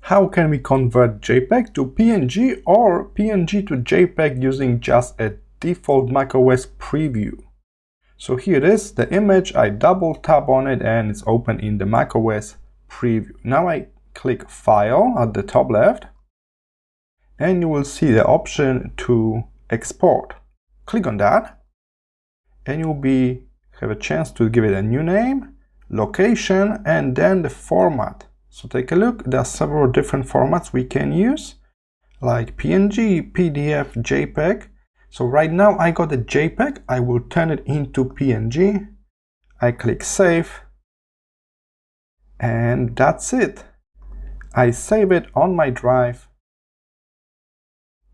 How can we convert JPEG to PNG or PNG to JPEG using just a default macOS preview? So here it is, the image. I double tap on it and it's open in the macOS preview. Now I click File at the top left and you will see the option to export. Click on that and you'll have a chance to give it a new name, location, and then the format. So take a look, there are several different formats we can use, like PNG, PDF, JPEG. So right now I got a JPEG, I will turn it into PNG. I click Save, and that's it. I save it on my drive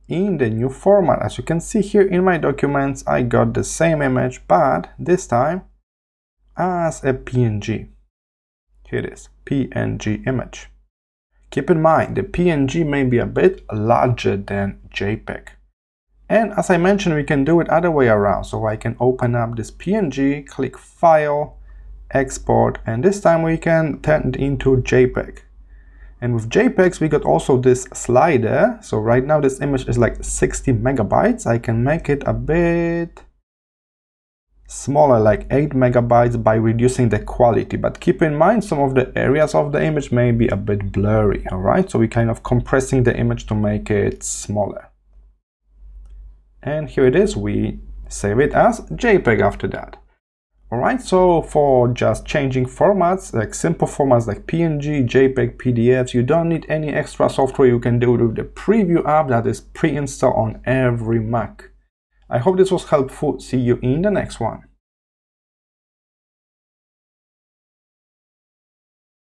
in the new format. As you can see here in my documents, I got the same image, but this time as a PNG. Here it is, PNG image. Keep in mind, the PNG may be a bit larger than JPEG. And as I mentioned, we can do it other way around. So I can open up this PNG, click File, Export, and this time we can turn it into JPEG. And with JPEGs, we got also this slider. So right now this image is like 60 megabytes. I can make it a bit smaller, like 8 megabytes, by reducing the quality. But keep in mind, some of the areas of the image may be a bit blurry, all right? So we're kind of compressing the image to make it smaller. And here it is, we save it as JPEG after that. All right, so for just changing formats, like simple formats like PNG, JPEG, PDFs, you don't need any extra software. You can do it with the Preview app that is pre-installed on every Mac. I hope this was helpful. See you in the next one.